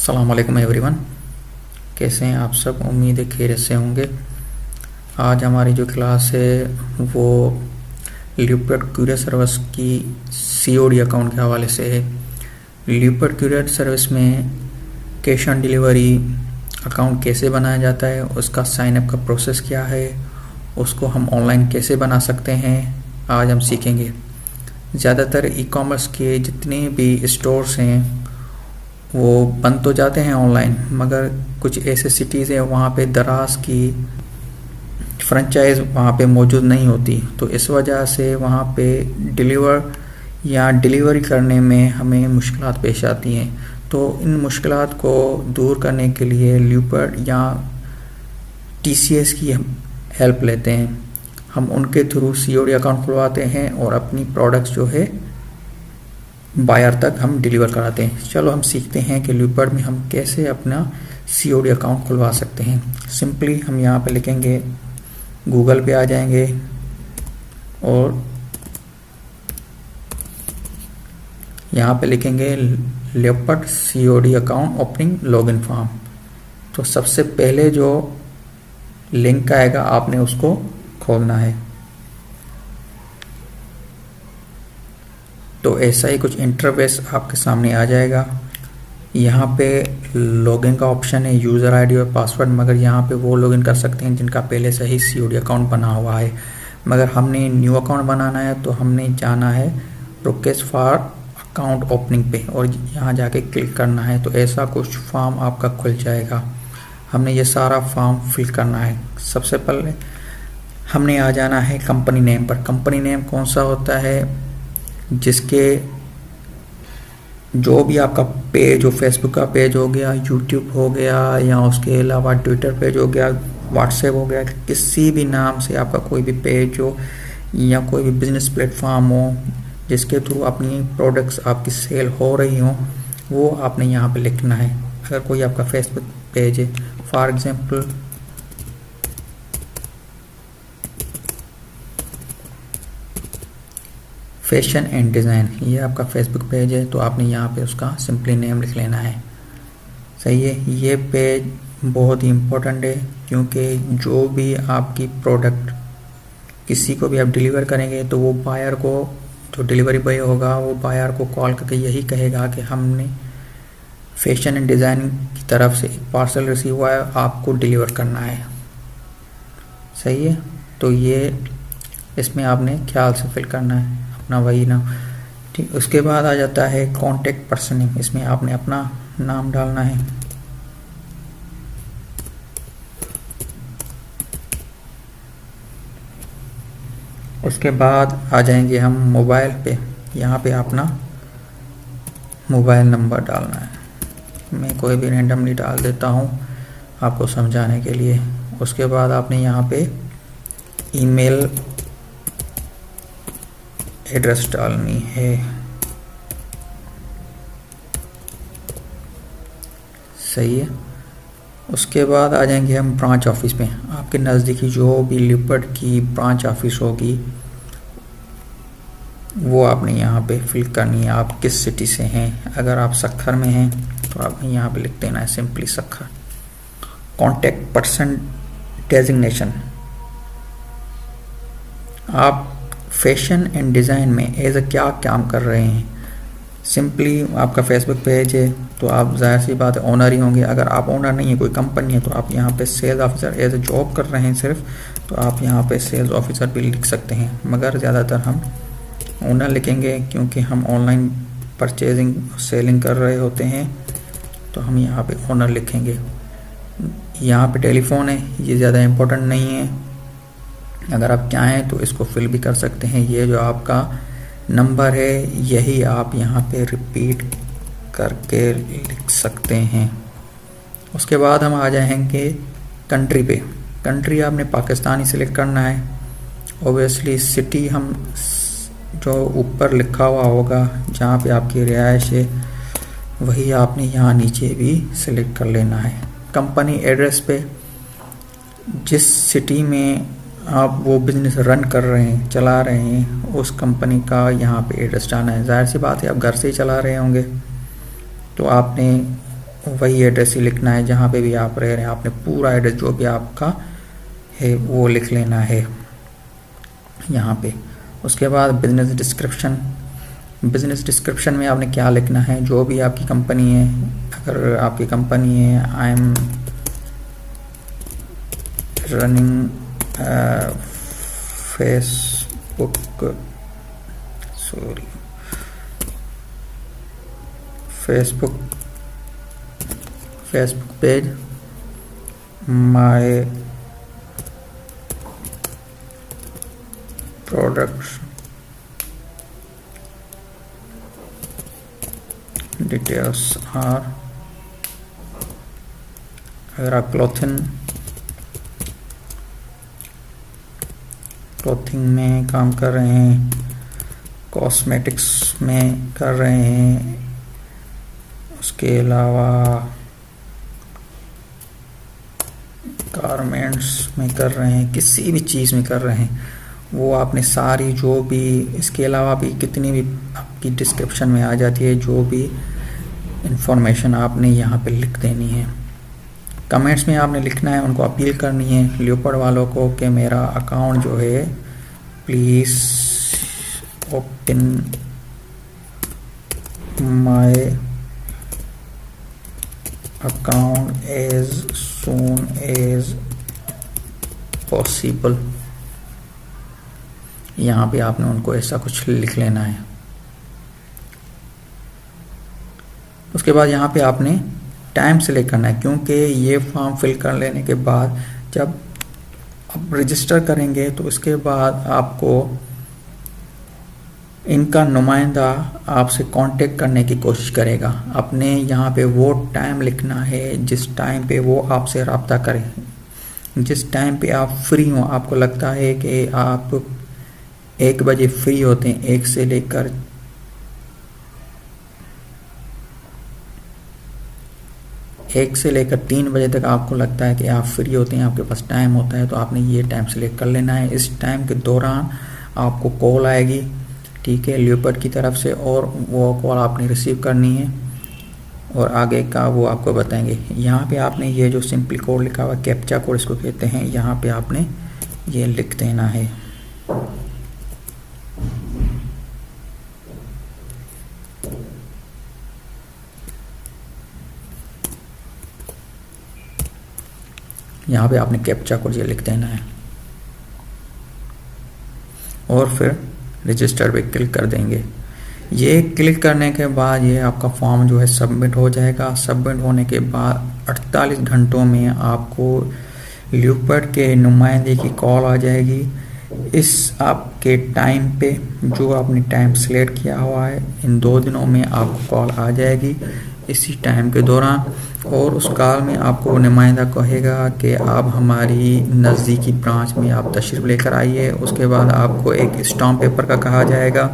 अस्सलाम वालेकुम एवरीवन। कैसे हैं आप सब? उम्मीद है खैरियत से होंगे। आज हमारी जो क्लास है वो ल्यूपर्ड कुरियर सर्विस की सीओडी अकाउंट के हवाले से है। ल्यूपर्ड कुरियर सर्विस में कैश ऑन डिलीवरी अकाउंट कैसे बनाया जाता है, उसका साइन अप का प्रोसेस क्या है, उसको हम ऑनलाइन कैसे बना सकते हैं, आज हम सीखेंगे। ज़्यादातर ई कॉमर्स के जितने भी स्टोर्स हैं वो बंद तो जाते हैं ऑनलाइन, मगर कुछ ऐसे सिटीज़ हैं वहाँ पे दराज की फ्रेंचाइज वहाँ पे मौजूद नहीं होती, तो इस वजह से वहाँ पे डिलीवरी करने में हमें मुश्किलात पेश आती हैं। तो इन मुश्किलात को दूर करने के लिए ल्यूपर्ड या टीसीएस की हम हेल्प लेते हैं। हम उनके थ्रू सीओडी अकाउंट खुलवाते हैं और अपनी प्रोडक्ट्स जो है बायर तक हम डिलीवर कराते हैं। चलो हम सीखते हैं कि ल्यूपर्ड में हम कैसे अपना सीओडी अकाउंट खुलवा सकते हैं। सिंपली हम यहाँ पे लिखेंगे, गूगल पे आ जाएंगे और यहाँ पे लिखेंगे leopard COD account opening login form. तो सबसे पहले जो लिंक आएगा आपने उसको खोलना है। तो ऐसा ही कुछ इंटरफेस आपके सामने आ जाएगा। यहाँ पे लॉगिन का ऑप्शन है, यूज़र आईडी और पासवर्ड, मगर यहाँ पे वो लॉगिन कर सकते हैं जिनका पहले से ही सीओडी अकाउंट बना हुआ है। मगर हमने न्यू अकाउंट बनाना है तो हमने जाना है रिक्वेस्ट फॉर अकाउंट ओपनिंग पे और यहाँ जाके क्लिक करना है। तो ऐसा कुछ फॉर्म आपका खुल जाएगा। हमने ये सारा फॉर्म फिल करना है। सबसे पहले हमने आ जाना है कंपनी नेम पर। कंपनी नेम कौन सा होता है? जिसके जो भी आपका पेज हो, फेसबुक का पेज हो गया, यूट्यूब हो गया, या उसके अलावा ट्विटर पेज हो गया, व्हाट्सएप हो गया, किसी भी नाम से आपका कोई भी पेज हो या कोई भी बिजनेस प्लेटफॉर्म हो जिसके थ्रू अपनी प्रोडक्ट्स आपकी सेल हो रही हो, वो आपने यहाँ पे लिखना है। अगर कोई आपका फेसबुक पेज है, for example fashion and design, ये आपका फेसबुक पेज है, तो आपने यहाँ पे उसका सिंपली नेम लिख लेना है। सही है। ये पेज बहुत ही इम्पोर्टेंट है क्योंकि जो भी आपकी प्रोडक्ट किसी को भी आप डिलीवर करेंगे तो वो बायर को, जो डिलीवरी बॉय होगा, वो बायर को कॉल करके यही कहेगा कि हमने फैशन एंड डिज़ाइन की तरफ से एक पार्सल रिसीव हुआ है, आपको डिलीवर करना है। सही है। तो ये इसमें आपने ख्याल से फिल करना है अपना वही नाम। ठीक, उसके बाद आ जाता है कॉन्टेक्ट पर्सन नेम। इसमें आपने अपना नाम डालना है। उसके बाद आ जाएंगे हम मोबाइल पे। यहाँ पे अपना मोबाइल नंबर डालना है। मैं कोई भी रैंडमली डाल देता हूँ आपको समझाने के लिए। उसके बाद आपने यहाँ पे ईमेल एड्रेस डालनी है। सही है। उसके बाद आ जाएंगे हम ब्रांच ऑफिस पे। आपके नज़दीकी जो भी ल्यूपर्ड की ब्रांच ऑफिस होगी वो आपने यहाँ पे फिल करनी है। आप किस सिटी से हैं? अगर आप सक्खर में हैं तो आपने यहाँ पे लिख देना है simply Sukkur. Contact person designation, आप फैशन एंड डिज़ाइन में एज अ क्या काम कर रहे हैं? सिंपली आपका फेसबुक पेज है तो आप जाहिर सी बात है ओनर ही होंगे। अगर आप ओनर नहीं है, कोई कंपनी है, तो आप यहाँ पे sales officer as a job कर रहे हैं सिर्फ, तो आप यहाँ पे सेल्स ऑफिसर भी लिख सकते हैं, मगर ज़्यादातर हम ओनर लिखेंगे क्योंकि हम ऑनलाइन परचेजिंग सेलिंग कर रहे होते हैं, तो हम यहाँ पे ओनर लिखेंगे। यहाँ पे टेलीफोन है, ये ज़्यादा इम्पोर्टेंट नहीं है, अगर आप चाहें तो इसको फिल भी कर सकते हैं। ये जो आपका नंबर है यही आप यहाँ पे रिपीट करके लिख सकते हैं। उसके बाद हम आ जाएंगे कंट्री पे। कंट्री आपने पाकिस्तानी सिलेक्ट करना है। ओबियसली सिटी हम जो ऊपर लिखा हुआ होगा जहाँ पे आपकी रिहाइश है वही आपने यहाँ नीचे भी सिलेक्ट कर लेना है। कंपनी एड्रेस पे जिस सिटी में आप वो बिज़नेस रन कर रहे हैं, चला रहे हैं, उस कंपनी का यहाँ पे एड्रेस डालना है। जाहिर सी बात है आप घर से ही चला रहे होंगे तो आपने वही एड्रेस ही लिखना है जहाँ पे भी आप रह रहे हैं। आपने पूरा एड्रेस जो भी आपका है वो लिख लेना है यहाँ पे। उसके बाद बिजनेस डिस्क्रिप्शन। बिजनेस डिस्क्रिप्शन में आपने क्या लिखना है, जो भी आपकी कंपनी है। अगर आपकी कंपनी है I am running Facebook page, my products details are, अगर आप क्लॉथिंग में काम कर रहे हैं, कॉस्मेटिक्स में कर रहे हैं, उसके अलावा गारमेंट्स में कर रहे हैं, किसी भी चीज़ में कर रहे हैं, वो आपने सारी जो भी, इसके अलावा भी कितनी भी आपकी डिस्क्रिप्शन में आ जाती है, जो भी इंफॉर्मेशन आपने यहाँ पे लिख देनी है। कमेंट्स में आपने लिखना है, उनको अपील करनी है लियोपर्ड वालों को कि मेरा अकाउंट जो है please open my account as soon as possible. यहाँ पे आपने उनको ऐसा कुछ लिख लेना है। उसके बाद यहाँ पे आपने टाइम सेलेक्ट करना है, क्योंकि ये फॉर्म फिल कर लेने के बाद जब आप रजिस्टर करेंगे तो उसके बाद आपको इनका नुमाइंदा आपसे कांटेक्ट करने की कोशिश करेगा। आपने यहाँ पे वो टाइम लिखना है जिस टाइम पे वो आपसे रब्ता करें, जिस टाइम पे आप फ्री हो। आपको लगता है कि आप 1 बजे फ्री होते हैं, 1 से लेकर 3 बजे तक आपको लगता है कि आप फ्री होते हैं, आपके पास टाइम होता है, तो आपने ये टाइम सेलेक्ट कर लेना है। इस टाइम के दौरान आपको कॉल आएगी, ठीक है, लियोपर्ड की तरफ से, और वो कॉल आपने रिसीव करनी है और आगे का वो आपको बताएंगे। यहाँ पे आपने ये जो सिंपल कोड लिखा हुआ, कैप्चा कोड इसको कहते हैं, यहाँ पे आपने ये लिख देना है। यहाँ पे आपने कैप्चा कोड ये लिख देना है और फिर रजिस्टर पे क्लिक कर देंगे। ये क्लिक करने के बाद ये आपका फॉर्म जो है सबमिट हो जाएगा। सबमिट होने के बाद 48 घंटों में आपको लियोपर्ड के नुमाइंदे की कॉल आ जाएगी। इस आपके टाइम पे जो आपने टाइम सेलेक्ट किया हुआ है, इन 2 दिनों में आपको कॉल आ जाएगी इसी टाइम के दौरान, और उस कॉल में आपको नुमाइंदा कहेगा कि आप हमारी नज़दीकी ब्रांच में आप तशरीफ़ लेकर आइए। उसके बाद आपको एक स्टाम्प पेपर का कहा जाएगा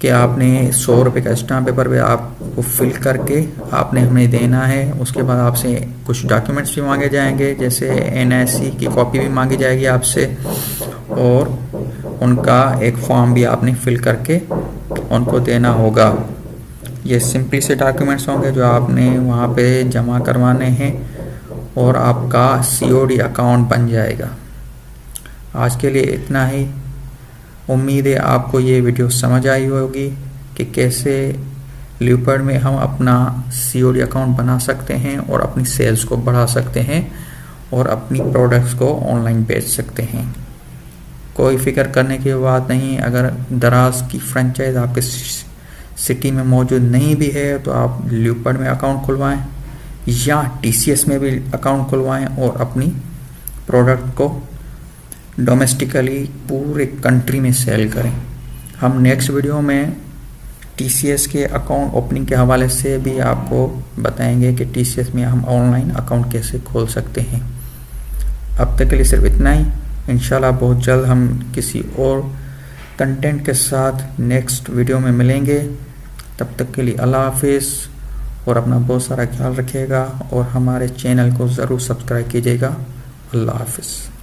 कि आपने 100 रुपये का स्टाम्प पेपर पे आपको फिल करके आपने हमें देना है। उसके बाद आपसे कुछ डॉक्यूमेंट्स भी मांगे जाएंगे, जैसे NIC की कॉपी भी मांगी जाएगी आपसे, और उनका एक फॉर्म भी आपने फिल करके उनको देना होगा। ये सिंपली से डॉक्यूमेंट्स होंगे जो आपने वहाँ पे जमा करवाने हैं और आपका COD अकाउंट बन जाएगा। आज के लिए इतना ही। उम्मीद है आपको ये वीडियो समझ आई होगी कि कैसे लियोपर्ड में हम अपना COD अकाउंट बना सकते हैं और अपनी सेल्स को बढ़ा सकते हैं और अपनी प्रोडक्ट्स को ऑनलाइन बेच सकते हैं। कोई फिक्र करने की बात नहीं। अगर दराज की फ्रेंचाइज आपके सिटी में मौजूद नहीं भी है तो आप लियोपर्ड में अकाउंट खुलवाएं या TCS में भी अकाउंट खुलवाएं और अपनी प्रोडक्ट को डोमेस्टिकली पूरे कंट्री में सेल करें। हम नेक्स्ट वीडियो में TCS के अकाउंट ओपनिंग के हवाले से भी आपको बताएंगे कि TCS में हम ऑनलाइन अकाउंट कैसे खोल सकते हैं। अब तक के लिए सिर्फ इतना ही। इंशाल्लाह बहुत जल्द हम किसी और कंटेंट के साथ नेक्स्ट वीडियो में मिलेंगे। तब तक के लिए अल्लाह हाफिज़ और अपना बहुत सारा ख्याल रखिएगा और हमारे चैनल को ज़रूर सब्सक्राइब कीजिएगा। अल्लाह हाफिज़।